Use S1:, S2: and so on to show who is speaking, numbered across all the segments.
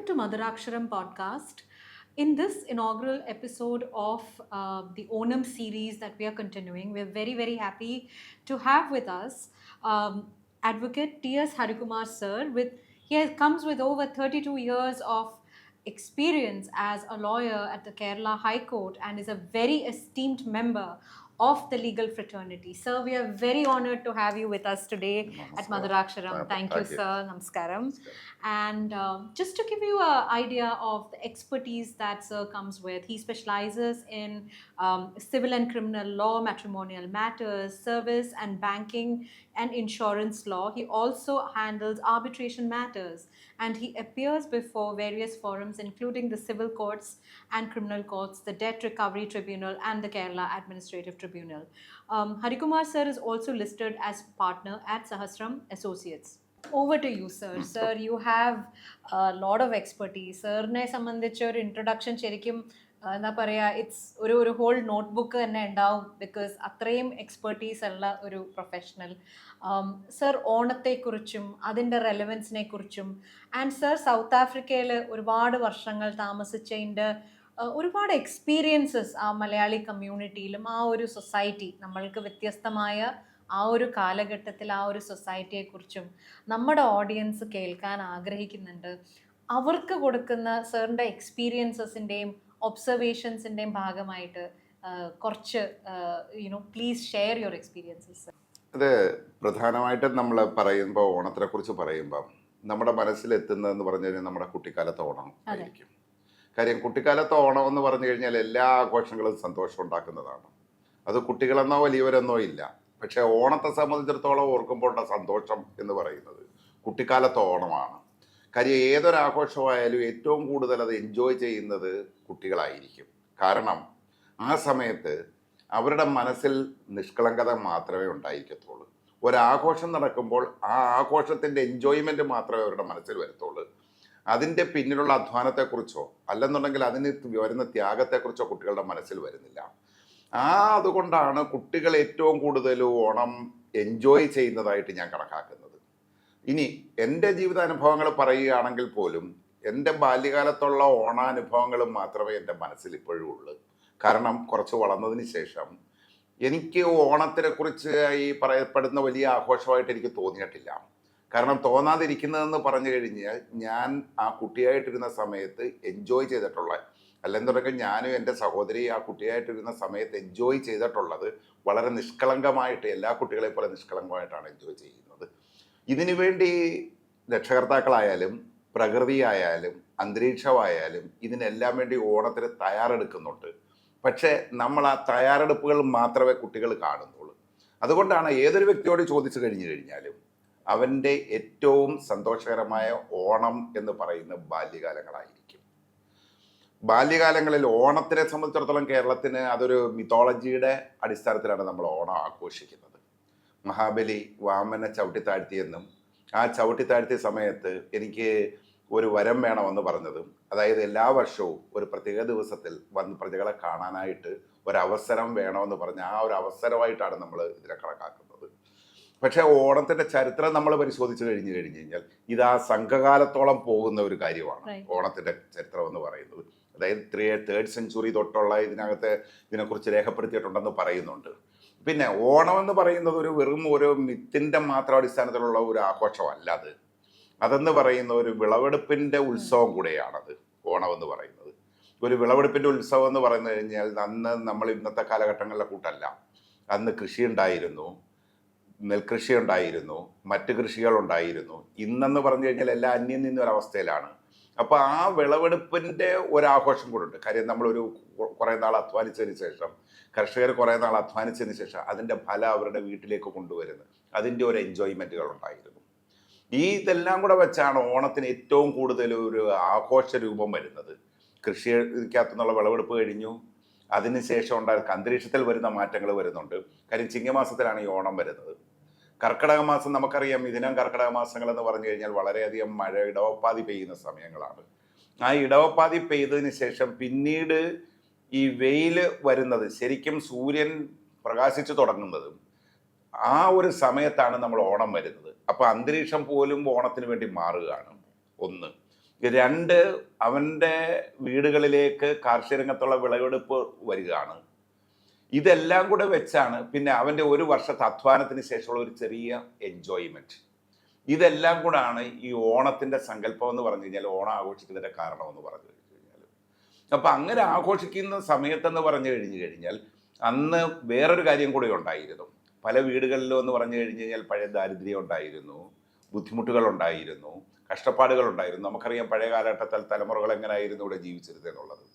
S1: Welcome to Madhuraksharam podcast. In this inaugural episode of the Onam series that we are continuing, we're very, very happy to have with us Advocate T.S. Harikumar sir. Comes with over 32 years of experience as a lawyer at the Kerala High Court and is a very esteemed member of the legal fraternity. Sir, we are very honored to have you with us today at Madhuraksharam. Thank you, sir. Namaskaram. And just to give you an idea of the expertise that Sir comes with, he specializes in civil and criminal law, matrimonial matters, service and banking and insurance law. He also handles arbitration matters and he appears before various forums, including the civil courts and criminal courts, the Debt Recovery Tribunal, and the Kerala Administrative Tribunal. Harikumar sir is also listed as partner at Sahasram Associates. Over to you, sir. Sir, you have a lot of expertise. സാറിനെ സംബന്ധിച്ച് ഒരു introduction ശരിക്കും എന്താ പറയുക, it's ഒരു whole notebook തന്നെ ഉണ്ടാവും, because അത്രയും എക്സ്പെർട്ടീസ് ഉള്ള ഒരു പ്രൊഫഷണൽ. സർ, ഓണത്തെക്കുറിച്ചും അതിൻ്റെ റെലവൻസിനെ കുറിച്ചും ആൻഡ് സർ സൗത്ത് ആഫ്രിക്കയിൽ ഒരുപാട് വർഷങ്ങൾ താമസിച്ചതിൻ്റെ ഒരുപാട് എക്സ്പീരിയൻസസ് ആ മലയാളി കമ്മ്യൂണിറ്റിയിലും ആ ഒരു സൊസൈറ്റി, നമ്മൾക്ക് വ്യത്യസ്തമായ ആ ഒരു കാലഘട്ടത്തിൽ ആ ഒരു സൊസൈറ്റിയെക്കുറിച്ചും നമ്മുടെ ഓഡിയൻസ് കേൾക്കാൻ ആഗ്രഹിക്കുന്നുണ്ട്. അവർക്ക് കൊടുക്കുന്ന സാറിൻ്റെ എക്സ്പീരിയൻസസിൻ്റെയും ഒബ്സർവേഷൻസിൻ്റെയും ഭാഗമായിട്ട് കുറച്ച് പ്ലീസ് ഷെയർ യുവർ എക്സ്പീരിയൻസസ്.
S2: അത് പ്രധാനമായിട്ടും നമ്മൾ പറയുമ്പോൾ ഓണത്തിനെ കുറിച്ച് പറയുമ്പം നമ്മുടെ മനസ്സിലെത്തുന്നതെന്ന് പറഞ്ഞു കഴിഞ്ഞാൽ നമ്മുടെ കുട്ടിക്കാലത്തെ ഓണം ആയിരിക്കും. കാര്യം കുട്ടിക്കാലത്തെ ഓണം എന്ന് പറഞ്ഞു കഴിഞ്ഞാൽ എല്ലാ ആഘോഷങ്ങളും സന്തോഷം ഉണ്ടാക്കുന്നതാണ്. അത് കുട്ടികളെന്നോ വലിയവരെന്നോ ഇല്ല. പക്ഷേ ഓണത്തെ സംബന്ധിച്ചിടത്തോളം ഓർക്കുമ്പോഴുള്ള സന്തോഷം എന്ന് പറയുന്നത് കുട്ടിക്കാലത്തെ ഓണമാണ്. കാര്യം ഏതൊരാഘോഷമായാലും ഏറ്റവും കൂടുതൽ അത് എൻജോയ് ചെയ്യുന്നത് കുട്ടികളായിരിക്കും. കാരണം ആ സമയത്ത് അവരുടെ മനസ്സിൽ നിഷ്കളങ്കത മാത്രമേ ഉണ്ടായിരിക്കത്തുള്ളൂ. ഒരാഘോഷം നടക്കുമ്പോൾ ആ ആഘോഷത്തിൻ്റെ എൻജോയ്മെൻറ്റ് മാത്രമേ അവരുടെ മനസ്സിൽ വരത്തുള്ളൂ. അതിൻ്റെ പിന്നിലുള്ള അധ്വാനത്തെക്കുറിച്ചോ അല്ലെന്നുണ്ടെങ്കിൽ അതിന് വരുന്ന ത്യാഗത്തെക്കുറിച്ചോ കുട്ടികളുടെ മനസ്സിൽ വരുന്നില്ല. അതുകൊണ്ടാണ് കുട്ടികൾ ഏറ്റവും കൂടുതൽ ഓണം എൻജോയ് ചെയ്യുന്നതായിട്ട് ഞാൻ കണക്കാക്കുന്നത്. ഇനി എൻ്റെ ജീവിതാനുഭവങ്ങൾ പറയുകയാണെങ്കിൽ പോലും എൻ്റെ ബാല്യകാലത്തുള്ള ഓണാനുഭവങ്ങൾ മാത്രമേ എൻ്റെ മനസ്സിൽ ഇപ്പോഴും ഉള്ളൂ. കാരണം കുറച്ച് വളർന്നതിന് ശേഷം എനിക്ക് ഓണത്തിനെക്കുറിച്ച് ഈ പറയപ്പെടുന്ന വലിയ ആഘോഷമായിട്ട് എനിക്ക് തോന്നിയിട്ടില്ല. കാരണം തോന്നാതിരിക്കുന്നതെന്ന് പറഞ്ഞു കഴിഞ്ഞാൽ ഞാൻ ആ കുട്ടിയായിട്ടിരുന്ന സമയത്ത് എൻജോയ് ചെയ്തിട്ടുള്ള, അല്ലെന്നുണ്ടെങ്കിൽ ഞാനും എൻ്റെ സഹോദരി ആ കുട്ടിയായിട്ടിരുന്ന സമയത്ത് എൻജോയ് ചെയ്തിട്ടുള്ളത് വളരെ നിഷ്കളങ്കമായിട്ട്, എല്ലാ കുട്ടികളെ പോലെ നിഷ്കളങ്കമായിട്ടാണ് എൻജോയ് ചെയ്യുന്നത്. ഇതിനു വേണ്ടി രക്ഷകർത്താക്കളായാലും പ്രകൃതിയായാലും അന്തരീക്ഷമായാലും ഇതിനെല്ലാം വേണ്ടി ഓണത്തിന് തയ്യാറെടുക്കുന്നുണ്ട്. പക്ഷേ നമ്മൾ ആ തയ്യാറെടുപ്പുകൾ മാത്രമേ കുട്ടികൾ കാണുന്നുള്ളൂ. അതുകൊണ്ടാണ് ഏതൊരു വ്യക്തിയോട് ചോദിച്ചു കഴിഞ്ഞാലും അവൻ്റെ ഏറ്റവും സന്തോഷകരമായ ഓണം എന്ന് പറയുന്ന ബാല്യകാലങ്ങളായിരിക്കും. ബാല്യകാലങ്ങളിൽ ഓണത്തിനെ സംബന്ധിച്ചിടത്തോളം കേരളത്തിന് അതൊരു മിത്തോളജിയുടെ അടിസ്ഥാനത്തിലാണ് നമ്മൾ ഓണം ആഘോഷിക്കുന്നത്. മഹാബലി വാമനെ ചവിട്ടിത്താഴ്ത്തിയെന്നും ആ ചവിട്ടിത്താഴ്ത്തിയ സമയത്ത് എനിക്ക് ഒരു വരം വേണമെന്ന് പറഞ്ഞതും, അതായത് എല്ലാ വർഷവും ഒരു പ്രത്യേക ദിവസത്തിൽ വന്ന് പ്രജകളെ കാണാനായിട്ട് ഒരവസരം വേണമെന്ന് പറഞ്ഞ ആ ഒരു അവസരമായിട്ടാണ് നമ്മൾ ഇതിനെ കണക്കാക്കുന്നത്. പക്ഷേ ഓണത്തിൻ്റെ ചരിത്രം നമ്മൾ പരിശോധിച്ച് കഴിഞ്ഞാൽ ഇത് ആ സംഘകാലത്തോളം പോകുന്ന ഒരു കാര്യമാണ് ഓണത്തിൻ്റെ ചരിത്രം എന്ന് പറയുന്നത്. അതായത് 3rd century തൊട്ടുള്ള ഇതിനെക്കുറിച്ച് രേഖപ്പെടുത്തിയിട്ടുണ്ടെന്ന് പറയുന്നുണ്ട്. പിന്നെ ഓണം എന്ന് പറയുന്നത് വെറും ഒരു മിത്തിൻ്റെ മാത്രം അടിസ്ഥാനത്തിലുള്ള ഒരു ആഘോഷമല്ല. അതെന്ന് പറയുന്ന ഒരു വിളവെടുപ്പിൻ്റെ ഉത്സവം കൂടെയാണത്. ഓണം എന്ന് പറയുന്നത് ഒരു വിളവെടുപ്പിൻ്റെ ഉത്സവം എന്ന് പറഞ്ഞു കഴിഞ്ഞാൽ അന്ന് നമ്മൾ ഇന്നത്തെ കാലഘട്ടങ്ങളിലെ കൂട്ടല്ല. അന്ന് കൃഷി ഉണ്ടായിരുന്നു, നെൽകൃഷി ഉണ്ടായിരുന്നു, മറ്റ് കൃഷികളുണ്ടായിരുന്നു. ഇന്നെന്ന് പറഞ്ഞു കഴിഞ്ഞാൽ എല്ലാം അന്യം നിന്നൊരവസ്ഥയിലാണ്. അപ്പോൾ ആ വിളവെടുപ്പിൻ്റെ ഒരാഘോഷം കൂടെ ഉണ്ട്. കാര്യം നമ്മളൊരു കുറേ നാൾ അധ്വാനിച്ചതിന് ശേഷം, കർഷകർ കുറേ നാൾ അധ്വാനിച്ചതിന് ശേഷം അതിൻ്റെ ഫലം അവരുടെ വീട്ടിലേക്ക് കൊണ്ടുവരുന്നത്, അതിൻ്റെ ഒരു എൻജോയ്മെൻറ്റുകൾ ഉണ്ടായിരുന്നു. ഇതെല്ലാം കൂടെ വെച്ചാണ് ഓണത്തിന് ഏറ്റവും കൂടുതൽ ഒരു ആഘോഷ രൂപം വരുന്നത്. കൃഷിക്കകത്തുനിന്നുള്ള വിളവെടുപ്പ് കഴിഞ്ഞു, അതിനുശേഷം ഉണ്ടായിരുന്ന അന്തരീക്ഷത്തിൽ വരുന്ന മാറ്റങ്ങൾ വരുന്നുണ്ട്. കാര്യം ചിങ്ങമാസത്തിലാണ് ഈ ഓണം വരുന്നത്. കർക്കിടക മാസം നമുക്കറിയാം, ഇതിനം കർക്കിടക മാസങ്ങൾ എന്ന് പറഞ്ഞു കഴിഞ്ഞാൽ വളരെയധികം മഴ, ഇടവപ്പാതി പെയ്യുന്ന സമയങ്ങളാണ്. ആ ഇടവപ്പാതി പെയ്തതിന് ശേഷം പിന്നീട് ഈ വെയിൽ വരുന്നത്, ശരിക്കും സൂര്യൻ പ്രകാശിച്ചു തുടങ്ങുന്നതും ആ ഒരു സമയത്താണ് നമ്മൾ ഓണം വരുന്നത്. അപ്പോൾ അന്തരീക്ഷം പോലും ഓണത്തിന് വേണ്ടി മാറുകയാണ് ഒന്ന്. രണ്ട്, അവൻ്റെ വീടുകളിലേക്ക് കാർഷിക രംഗത്തുള്ള വിളവെടുപ്പ് വരികയാണ്. ഇതെല്ലാം കൂടെ വെച്ചാണ് പിന്നെ അവൻ്റെ ഒരു വർഷത്തെ അധ്വാനത്തിന് ശേഷമുള്ള ഒരു ചെറിയ എൻജോയ്മെൻറ്റ്. ഇതെല്ലാം കൂടാണ് ഈ ഓണത്തിൻ്റെ സങ്കല്പം എന്ന് പറഞ്ഞു കഴിഞ്ഞാൽ, ഓണം ആഘോഷിക്കുന്നതിൻ്റെ കാരണമെന്ന് പറഞ്ഞു കഴിഞ്ഞാൽ. അപ്പം അങ്ങനെ ആഘോഷിക്കുന്ന സമയത്തെന്ന് പറഞ്ഞു കഴിഞ്ഞാൽ അന്ന് വേറൊരു കാര്യം കൂടി ഉണ്ടായിരുന്നു. പല വീടുകളിലും എന്ന് പറഞ്ഞു കഴിഞ്ഞ് കഴിഞ്ഞാൽ പഴയ ദാരിദ്ര്യം ഉണ്ടായിരുന്നു, ബുദ്ധിമുട്ടുകൾ ഉണ്ടായിരുന്നു, കഷ്ടപ്പാടുകൾ ഉണ്ടായിരുന്നു. നമുക്കറിയാം പഴയ കാലഘട്ടത്തിൽ തലമുറകൾ എങ്ങനെയായിരുന്നു ഇവിടെ ജീവിച്ചിരുന്നത് എന്നുള്ളത്.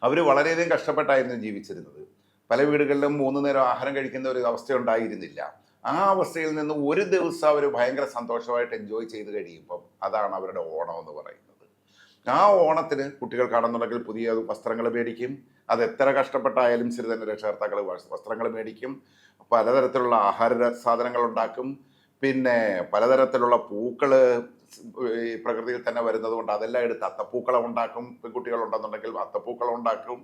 S2: അവർ വളരെയധികം കഷ്ടപ്പെട്ടായിരുന്നു ജീവിച്ചിരുന്നത്. പല വീടുകളിലും 3 നേരം ആഹാരം കഴിക്കുന്ന ഒരു അവസ്ഥ ഉണ്ടായിരുന്നില്ല. ആ അവസ്ഥയിൽ നിന്ന് ഒരു ദിവസം അവർ ഭയങ്കര സന്തോഷമായിട്ട് എൻജോയ് ചെയ്ത് കഴിയുമ്പം അതാണ് അവരുടെ ഓണം എന്ന് പറയുന്നത്. ആ ഓണത്തിന് കുട്ടികൾക്കാണെന്നുണ്ടെങ്കിൽ പുതിയ വസ്ത്രങ്ങൾ മേടിക്കും. അത് എത്ര കഷ്ടപ്പെട്ടായാലും ശരി തന്നെ രക്ഷകർത്താക്കൾ വസ്ത്രങ്ങൾ മേടിക്കും. പലതരത്തിലുള്ള ആഹാര സാധനങ്ങൾ ഉണ്ടാക്കും. പിന്നെ പലതരത്തിലുള്ള പൂക്കൾ ഈ പ്രകൃതിയിൽ തന്നെ വരുന്നത് കൊണ്ട് അതെല്ലാം എടുത്ത് അത്തപ്പൂക്കളം ഉണ്ടാക്കും. പെൺകുട്ടികളുണ്ടെന്നുണ്ടെങ്കിൽ അത്തപ്പൂക്കളം ഉണ്ടാക്കും.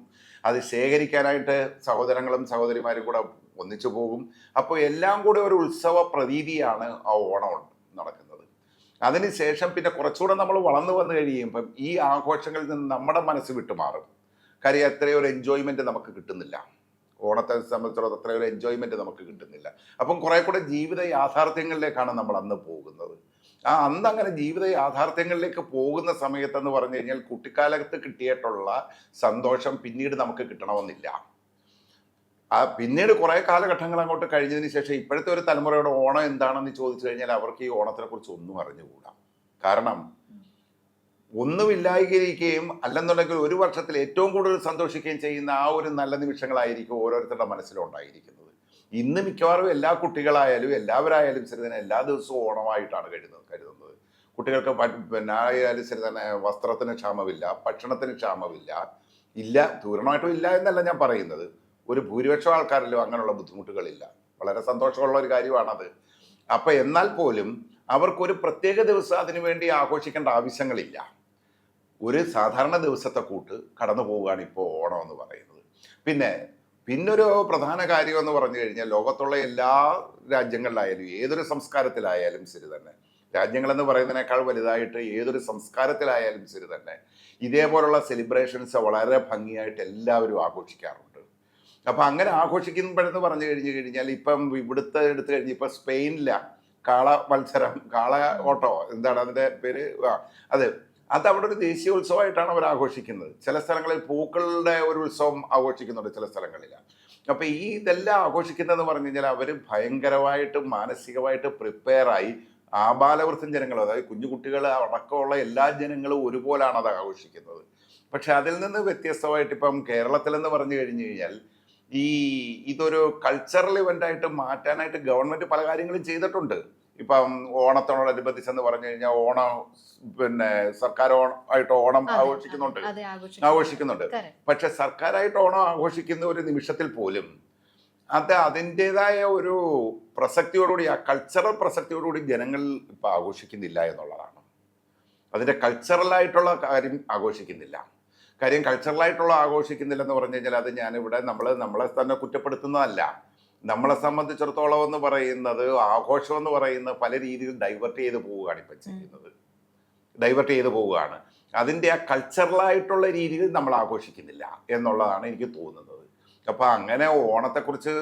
S2: അത് ശേഖരിക്കാനായിട്ട് സഹോദരങ്ങളും സഹോദരിമാരും കൂടെ ഒന്നിച്ചു പോകും. അപ്പോൾ എല്ലാം കൂടെ ഒരു ഉത്സവ പ്രതീതിയാണ് ആ ഓണം നടക്കുന്നത്. അതിനുശേഷം പിന്നെ കുറച്ചുകൂടെ നമ്മൾ വളർന്നു വന്നു കഴിയുമ്പം ഈ ആഘോഷങ്ങളിൽ നിന്ന് നമ്മുടെ മനസ്സ് വിട്ടുമാറും. കാര്യം അത്രയും ഒരു എൻജോയ്മെൻറ്റ് നമുക്ക് കിട്ടുന്നില്ല. ഓണത്തെ സംബന്ധിച്ചിടത്തോളം അത്രയും ഒരു എൻജോയ്മെൻറ്റ് നമുക്ക് കിട്ടുന്നില്ല. അപ്പം കുറേ കൂടെ ജീവിത യാഥാർത്ഥ്യങ്ങളിലേക്കാണ് നമ്മൾ അന്ന് പോകുന്നത്. അന്ന് അങ്ങനെ ജീവിത യാഥാർത്ഥ്യങ്ങളിലേക്ക് പോകുന്ന സമയത്തെന്ന് പറഞ്ഞു കഴിഞ്ഞാൽ കുട്ടിക്കാലത്ത് കിട്ടിയിട്ടുള്ള സന്തോഷം പിന്നീട് നമുക്ക് കിട്ടണമെന്നില്ല. പിന്നീട് കുറേ കാലഘട്ടങ്ങൾ അങ്ങോട്ട് കഴിഞ്ഞതിന് ശേഷം ഇപ്പോഴത്തെ ഒരു തലമുറയുടെ ഓണം എന്താണെന്ന് ചോദിച്ചു കഴിഞ്ഞാൽ അവർക്ക് ഈ ഓണത്തിനെ കുറിച്ച് ഒന്നും അറിഞ്ഞുകൂടാ. കാരണം ഒന്നുമില്ലായിരിക്കുകയും അല്ലെന്നുണ്ടെങ്കിൽ ഒരു വർഷത്തിൽ ഏറ്റവും കൂടുതൽ സന്തോഷിക്കുകയും ചെയ്യുന്ന ആ ഒരു നല്ല നിമിഷങ്ങളായിരിക്കും ഓരോരുത്തരുടെ മനസ്സിലുണ്ടായിരിക്കുന്നത്. ഇന്ന് മിക്കവാറും എല്ലാ കുട്ടികളായാലും എല്ലാവരായാലും ശരി തന്നെ എല്ലാ ദിവസവും ഓണമായിട്ടാണ് കരുതുന്നത്. കുട്ടികൾക്ക് പിന്നെ ആയാലും ശരി തന്നെ വസ്ത്രത്തിന് ക്ഷാമമില്ല, ഭക്ഷണത്തിന് ക്ഷാമമില്ല. ഇല്ല, പൂർണ്ണമായിട്ടും ഇല്ല എന്നല്ല ഞാൻ പറയുന്നത്. ഒരു ഭൂരിപക്ഷം ആൾക്കാരിലും അങ്ങനെയുള്ള ബുദ്ധിമുട്ടുകളില്ല. വളരെ സന്തോഷമുള്ള ഒരു കാര്യമാണത്. അപ്പം എന്നാൽ പോലും അവർക്കൊരു പ്രത്യേക ദിവസം അതിനു വേണ്ടി ആഘോഷിക്കേണ്ട ആവശ്യങ്ങളില്ല. ഒരു സാധാരണ ദിവസത്തെ കൂട്ട് കടന്നു പോവുകയാണ് ഇപ്പോൾ ഓണം എന്ന് പറയുന്നത്. പിന്നൊരു പ്രധാന കാര്യം എന്ന് പറഞ്ഞു കഴിഞ്ഞാൽ ലോകത്തുള്ള എല്ലാ രാജ്യങ്ങളിലായാലും ഏതൊരു സംസ്കാരത്തിലായാലും ശരി തന്നെ, രാജ്യങ്ങളെന്ന് പറയുന്നതിനേക്കാൾ വലുതായിട്ട് ഏതൊരു സംസ്കാരത്തിലായാലും ശരി തന്നെ ഇതേപോലുള്ള സെലിബ്രേഷൻസ് വളരെ ഭംഗിയായിട്ട് എല്ലാവരും ആഘോഷിക്കാറുണ്ട്. അപ്പം അങ്ങനെ ആഘോഷിക്കുമ്പോഴെന്ന് പറഞ്ഞു കഴിഞ്ഞാൽ ഇപ്പം ഇവിടുത്തെ എടുത്തു കഴിഞ്ഞ് ഇപ്പം സ്പെയിനിലാണ് കാള മത്സരം, കാള ഓട്ടോ, എന്താണ് അതിൻ്റെ പേര്, അത് അവിടെ ഒരു ദേശീയോത്സവമായിട്ടാണ് അവർ ആഘോഷിക്കുന്നത്. ചില സ്ഥലങ്ങളിൽ പൂക്കളുടെ ഒരു ഉത്സവം ആഘോഷിക്കുന്നുണ്ട്, ചില സ്ഥലങ്ങളിലാണ്. അപ്പം ഇതെല്ലാം ആഘോഷിക്കുന്നതെന്ന് പറഞ്ഞു കഴിഞ്ഞാൽ അവർ ഭയങ്കരമായിട്ട് മാനസികമായിട്ട് പ്രിപ്പയറായി ആബാലവൃദ്ധം ജനങ്ങൾ, അതായത് കുഞ്ഞുകുട്ടികൾ അടക്കമുള്ള എല്ലാ ജനങ്ങളും ഒരുപോലാണ് അത് ആഘോഷിക്കുന്നത്. പക്ഷെ അതിൽ നിന്ന് വ്യത്യസ്തമായിട്ട് ഇപ്പം കേരളത്തിലെന്ന് പറഞ്ഞു കഴിഞ്ഞു കഴിഞ്ഞാൽ ഇതൊരു കൾച്ചറൽ ഇവൻ്റായിട്ട് മാറ്റാനായിട്ട് ഗവൺമെൻറ് പല കാര്യങ്ങളും ചെയ്തിട്ടുണ്ട്. ഇപ്പം ഓണത്തോടനുബന്ധിച്ചെന്ന് പറഞ്ഞു കഴിഞ്ഞാൽ സർക്കാർ ആയിട്ട് ഓണം ആഘോഷിക്കുന്നുണ്ട്. പക്ഷെ സർക്കാരായിട്ട് ഓണം ആഘോഷിക്കുന്ന ഒരു നിമിഷത്തിൽ പോലും അതിൻ്റെതായ ഒരു പ്രസക്തിയോടുകൂടി, ആ കൾച്ചറൽ പ്രസക്തിയോടുകൂടി ജനങ്ങൾ ഇപ്പം ആഘോഷിക്കുന്നില്ല എന്നുള്ളതാണ്. അതിൻ്റെ കൾച്ചറലായിട്ടുള്ള കാര്യം ആഘോഷിക്കുന്നില്ല. കാര്യം കൾച്ചറലായിട്ടുള്ള ആഘോഷിക്കുന്നില്ലെന്ന് പറഞ്ഞു കഴിഞ്ഞാൽ അത് ഞാനിവിടെ നമ്മളെ തന്നെ കുറ്റപ്പെടുത്തുന്നതല്ല. നമ്മളെ സംബന്ധിച്ചിടത്തോളം എന്ന് പറയുന്നത് ആഘോഷം എന്ന് പറയുന്നത് പല രീതിയിൽ ഡൈവേർട്ട് ചെയ്ത് പോവുകയാണ് ഇപ്പം ചെയ്യുന്നത്. ഡൈവേർട്ട് ചെയ്ത് പോവുകയാണ്. അതിൻ്റെ ആ കൾച്ചറലായിട്ടുള്ള രീതിയിൽ നമ്മൾ ആഘോഷിക്കുന്നില്ല എന്നുള്ളതാണ് എനിക്ക് തോന്നുന്നത്. അപ്പം അങ്ങനെ ഓണത്തെക്കുറിച്ച്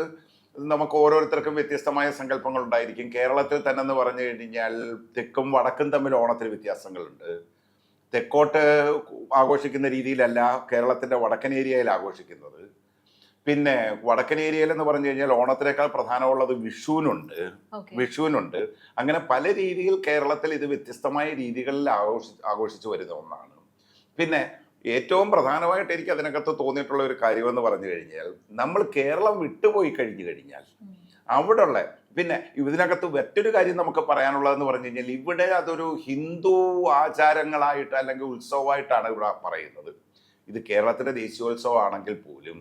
S2: നമുക്ക് ഓരോരുത്തർക്കും വ്യത്യസ്തമായ സങ്കല്പങ്ങൾ ഉണ്ടായിരിക്കും. കേരളത്തിൽ തന്നെ എന്ന് പറഞ്ഞു കഴിഞ്ഞാൽ തെക്കും വടക്കും തമ്മിൽ ഓണത്തിന് വ്യത്യാസങ്ങളുണ്ട്. തെക്കോട്ട് ആഘോഷിക്കുന്ന രീതിയിലല്ല കേരളത്തിൻ്റെ വടക്കൻ ഏരിയയിൽ ആഘോഷിക്കുന്നത്. പിന്നെ വടക്കൻ ഏരിയയിലെന്ന് പറഞ്ഞു കഴിഞ്ഞാൽ ഓണത്തിനേക്കാൾ പ്രധാനമുള്ളത് വിഷുവിനുണ്ട്. അങ്ങനെ പല രീതിയിൽ കേരളത്തിൽ ഇത് വ്യത്യസ്തമായ രീതികളിൽ ആഘോഷിച്ചു വരുന്ന ഒന്നാണ്. പിന്നെ ഏറ്റവും പ്രധാനമായിട്ട് എനിക്ക് അതിനകത്ത് തോന്നിയിട്ടുള്ള ഒരു കാര്യമെന്ന് പറഞ്ഞു കഴിഞ്ഞാൽ നമ്മൾ കേരളം വിട്ടുപോയി കഴിഞ്ഞാൽ അവിടെയുള്ള പിന്നെ ഇതിനകത്ത് മറ്റൊരു കാര്യം നമുക്ക് പറയാനുള്ളതെന്ന് പറഞ്ഞു കഴിഞ്ഞാൽ ഇവിടെ അതൊരു ഹിന്ദു ആചാരങ്ങളായിട്ട് അല്ലെങ്കിൽ ഉത്സവമായിട്ടാണ് ഇവിടെ പറയുന്നത്. ഇത് കേരളത്തിൻ്റെ ദേശീയോത്സവമാണെങ്കിൽ പോലും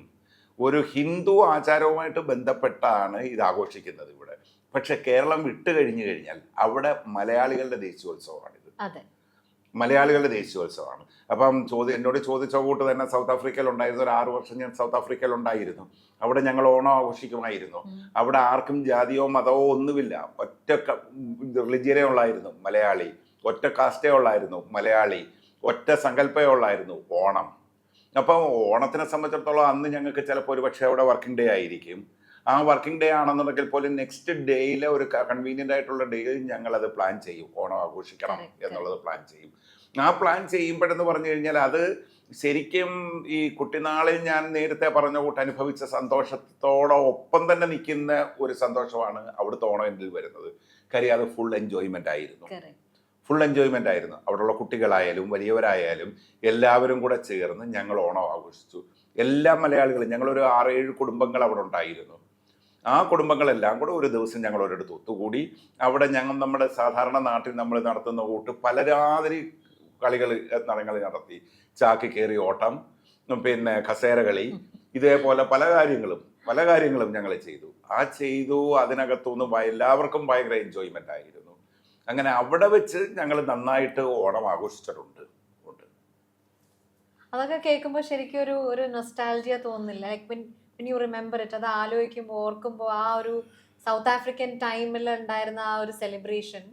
S2: ഒരു ഹിന്ദു ആചാരവുമായിട്ട് ബന്ധപ്പെട്ടാണ് ഇത് ആഘോഷിക്കുന്നത് ഇവിടെ. പക്ഷെ കേരളം വിട്ട് കഴിഞ്ഞാൽ അവിടെ മലയാളികളുടെ ദേശീയോത്സവമാണിത്. മലയാളികളുടെ ദേശീയോത്സവമാണ്. അപ്പം എന്നോട് ചോദിച്ച കൂട്ട് തന്നെ സൗത്ത് ആഫ്രിക്കയിൽ ഉണ്ടായിരുന്നു. ഒരു 6 വർഷം ഞാൻ സൗത്ത് ആഫ്രിക്കയിൽ ഉണ്ടായിരുന്നു. അവിടെ ഞങ്ങൾ ഓണം ആഘോഷിക്കുമായിരുന്നു. അവിടെ ആർക്കും ജാതിയോ മതമോ ഒന്നുമില്ല, ഒറ്റ റിലിജിയനേ ഉള്ളായിരുന്നു, മലയാളി. ഒറ്റ കാസ്റ്റേ ഉള്ളായിരുന്നു മലയാളി, ഒറ്റ സങ്കല്പേ ഉള്ളായിരുന്നു ഓണം. അപ്പം ഓണത്തിനെ സംബന്ധിച്ചിടത്തോളം അന്ന് ഞങ്ങൾക്ക് ചിലപ്പോൾ ഒരു പക്ഷേ അവിടെ വർക്കിംഗ് ഡേ ആയിരിക്കും. ആ വർക്കിംഗ് ഡേ ആണെന്നുണ്ടെങ്കിൽ പോലും നെക്സ്റ്റ് ഡേയിലെ ഒരു കൺവീനിയൻ്റ് ആയിട്ടുള്ള ഡേയിൽ ഞങ്ങളത് പ്ലാൻ ചെയ്യും, ഓണം ആഘോഷിക്കണം എന്നുള്ളത് പ്ലാൻ ചെയ്യും. ആ പ്ലാൻ ചെയ്യുമ്പോഴെന്ന് പറഞ്ഞു കഴിഞ്ഞാൽ അത് ശരിക്കും ഈ കുട്ടിനാളിൽ ഞാൻ നേരത്തെ പറഞ്ഞ കൂട്ട് അനുഭവിച്ച സന്തോഷത്തോടൊപ്പം തന്നെ നിൽക്കുന്ന ഒരു സന്തോഷമാണ് അവിടുത്തെ ഓണം എന്നിൽ വരുന്നത്. കാര്യം അത് ഫുൾ എൻജോയ്മെൻ്റ് ആയിരുന്നു. ഫുൾ എൻജോയ്മെൻ്റ് ആയിരുന്നു. അവിടെയുള്ള കുട്ടികളായാലും വലിയവരായാലും എല്ലാവരും കൂടെ ചേർന്ന് ഞങ്ങൾ ഓണം ആഘോഷിച്ചു. എല്ലാ മലയാളികളും, ഞങ്ങളൊരു 6-7 കുടുംബങ്ങൾ അവിടെ ഉണ്ടായിരുന്നു. ആ കുടുംബങ്ങളെല്ലാം കൂടെ ഒരു ദിവസം ഞങ്ങൾ ഒരിടത്ത് ഒത്തുകൂടി അവിടെ ഞങ്ങൾ നമ്മുടെ സാധാരണ നാട്ടിൽ നമ്മൾ നടത്തുന്ന കൂട്ട് പലരാതിരി കളികൾ നടത്തി. ചാക്കി കയറി ഓട്ടം, പിന്നെ കസേര കളി, ഇതേപോലെ പല കാര്യങ്ങളും ഞങ്ങൾ ചെയ്തു. അതിനകത്തുനിന്ന് എല്ലാവർക്കും ഭയങ്കര എൻജോയ്മെൻ്റ് ആയിരുന്നു. അങ്ങനെ അവിടെ വെച്ച് ഞങ്ങൾ നന്നായിട്ട് ഓണം ആഘോഷിച്ചിട്ടുണ്ട്.
S1: അതൊക്കെ കേൾക്കുമ്പോൾ ശരിക്കും ഒരു നൊസ്റ്റാൾജിയ തോന്നുന്നില്ല? Like when you remember it, അത് ആലോചിക്കുമ്പോൾ ഓർക്കുമ്പോൾ ആ ഒരു സൗത്ത് ആഫ്രിക്കൻ ടൈമിൽ ഉണ്ടായിരുന്ന ആ ഒരു സെലിബ്രേഷൻ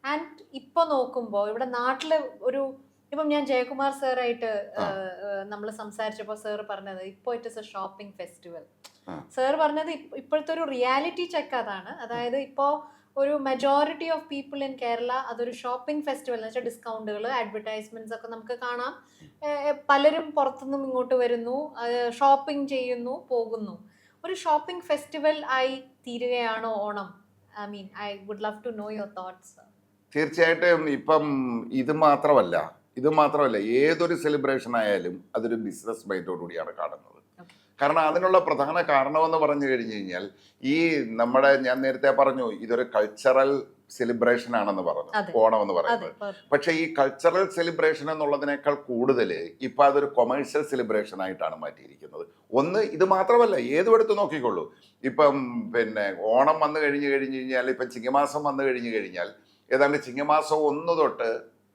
S1: ആൻഡ് ഇപ്പോൾ നോക്കുമ്പോൾ ഇവിടെ നാട്ടില് ഇപ്പം ഞാൻ ജയകുമാർ സാറായിട്ട് നമ്മൾ സംസാരിച്ചപ്പോൾ സാർ പറഞ്ഞത് ഇപ്പോൾ it is A shopping festival. Sir പറഞ്ഞത് ഇപ്പോഴത്തെ ഒരു റിയാലിറ്റി ചെക്ക് അതാണ്. അതായത് ഇപ്പോൾ ഒരു majority of people in Kerala അതൊരു ഷോപ്പിംഗ് ഫെസ്റ്റിവൽ എന്ന് വെച്ചാൽ ഡിസ്കൗണ്ടുകൾ, അഡ്വർടൈസ്മെന്റ്സ് ഒക്കെ നമുക്ക് കാണാം. പലരും പുറത്തുനിന്നും ഇങ്ങോട്ട് വരുന്നു, ഷോപ്പിംഗ് ചെയ്യുന്നു, പോകുന്നു. ഒരു ഷോപ്പിംഗ് ഫെസ്റ്റിവൽ ആയി തീരുകയാണോ Onam? I would love to know your thoughts.
S2: തീർച്ചയായിട്ടും ഇപ്പം ഇത് മാത്രമല്ല ഏതൊരു സെലിബ്രേഷൻ ആയാലും അതൊരു ബിസിനസ് മൈൻഡോടുകൂടിയാണ് കാണുന്നത്. കാരണം അതിനുള്ള പ്രധാന കാരണമെന്ന് പറഞ്ഞു കഴിഞ്ഞു കഴിഞ്ഞാൽ ഞാൻ നേരത്തെ പറഞ്ഞു ഇതൊരു കൾച്ചറൽ സെലിബ്രേഷൻ ആണെന്ന് പറഞ്ഞു, ഓണം എന്ന് പറയുന്നത്. പക്ഷെ ഈ കൾച്ചറൽ സെലിബ്രേഷൻ എന്നുള്ളതിനേക്കാൾ കൂടുതൽ ഇപ്പൊ അതൊരു കൊമേഴ്ഷ്യൽ സെലിബ്രേഷൻ ആയിട്ടാണ് മാറ്റിയിരിക്കുന്നത്. ഇത് മാത്രമല്ല, ഏതും എടുത്ത് നോക്കിക്കൊള്ളൂ. ഇപ്പം പിന്നെ ഓണം വന്നു കഴിഞ്ഞു കഴിഞ്ഞാൽ, ഇപ്പം ചിങ്ങമാസം വന്നു കഴിഞ്ഞു കഴിഞ്ഞാൽ ഏതാണ്ട് ചിങ്ങമാസം 1 തൊട്ട്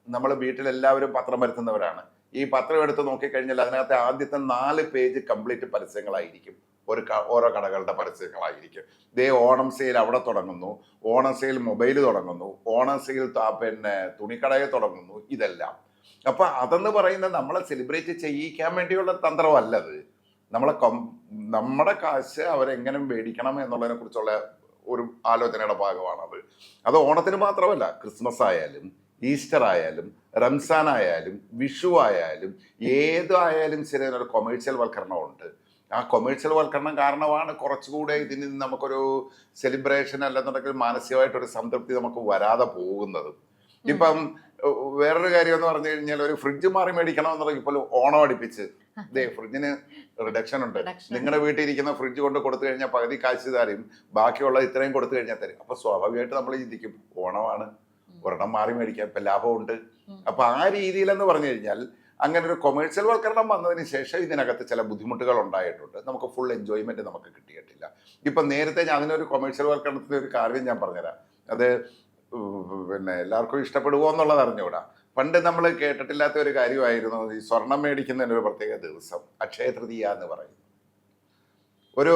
S2: നമ്മൾ വീട്ടിലെല്ലാവരും പത്രം വരുത്തുന്നവരാണ്. ഈ പത്രം എടുത്ത് നോക്കിക്കഴിഞ്ഞാൽ അതിനകത്തെ ആദ്യത്തെ 4 പേജ് കംപ്ലീറ്റ് പരസ്യങ്ങളായിരിക്കും. ഓരോ കടകളുടെ പരസ്യങ്ങളായിരിക്കും. ഓണം സെയിൽ അവിടെ തുടങ്ങുന്നു, ഓണം സെയിൽ മൊബൈൽ തുടങ്ങുന്നു, ഓണം സെയിൽ പിന്നെ തുണിക്കടയെ തുടങ്ങുന്നു, ഇതെല്ലാം. അപ്പൊ അതെന്ന് പറയുന്നത് നമ്മളെ സെലിബ്രേറ്റ് ചെയ്യിക്കാൻ വേണ്ടിയുള്ള തന്ത്രമല്ലത്. നമ്മുടെ കാശ് അവരെങ്ങനെ മേടിക്കണം എന്നുള്ളതിനെ കുറിച്ചുള്ള ഒരു ആലോചനയുടെ ഭാഗമാണത്. അത് ഓണത്തിന് മാത്രമല്ല, ക്രിസ്മസ് ആയാലും ഈസ്റ്റർ ആയാലും റംസാൻ ആയാലും വിഷു ആയാലും ഏതായാലും ശരി, ഒരു കൊമേഴ്ഷ്യൽ വൽക്കരണമുണ്ട്. ആ കൊമേഴ്ഷ്യൽ വൽക്കരണം കാരണമാണ് കുറച്ചുകൂടെ ഇതിന് നമുക്കൊരു സെലിബ്രേഷൻ അല്ലെന്നുണ്ടെങ്കിൽ മാനസികമായിട്ടൊരു സംതൃപ്തി നമുക്ക് വരാതെ പോകുന്നത്. ഇപ്പം വേറൊരു കാര്യം എന്ന് പറഞ്ഞു കഴിഞ്ഞാൽ, ഒരു ഫ്രിഡ്ജ് മാറി മേടിക്കണം എന്നുണ്ടെങ്കിൽ ഇപ്പോൾ ഓണം അടുപ്പിച്ച് ഫ്രിഡ്ജിന് റിഡക്ഷൻ ഉണ്ട്. നിങ്ങളുടെ വീട്ടിൽ ഇരിക്കുന്ന ഫ്രിഡ്ജ് കൊണ്ട് കൊടുത്തു കഴിഞ്ഞാൽ പകുതി കാശ് തരും, ബാക്കിയുള്ള ഇത്രയും കൊടുത്തു കഴിഞ്ഞാൽ തരും. അപ്പൊ സ്വാഭാവികമായിട്ട് നമ്മൾ ചിന്തിക്കും ഓണമാണ്, ഒരെണ്ണം മാറി മേടിക്കാൻ ഇപ്പം ലാഭമുണ്ട്. അപ്പൊ ആ രീതിയിലെന്ന് പറഞ്ഞു കഴിഞ്ഞാൽ അങ്ങനെ ഒരു കൊമേഴ്ഷ്യൽ വൽക്കരണം വന്നതിന് ശേഷം ഇതിനകത്ത് ചില ബുദ്ധിമുട്ടുകൾ ഉണ്ടായിട്ടുണ്ട്. നമുക്ക് ഫുൾ എൻജോയ്മെന്റ് നമുക്ക് കിട്ടിയിട്ടില്ല. ഇപ്പം നേരത്തെ അതിനൊരു കൊമേഴ്ഷ്യൽ വൽക്കരണത്തിന് ഒരു കാര്യം ഞാൻ പറഞ്ഞുതരാം. അത് പിന്നെ എല്ലാവർക്കും ഇഷ്ടപ്പെടുമോ എന്നുള്ളത് അറിഞ്ഞുകൂടാ. പണ്ട് നമ്മൾ കേട്ടിട്ടില്ലാത്ത ഒരു കാര്യമായിരുന്നു ഈ സ്വർണം മേടിക്കുന്നതിന് ഒരു പ്രത്യേക ദിവസം അക്ഷയ തൃതീയ എന്ന് പറയും. ഒരു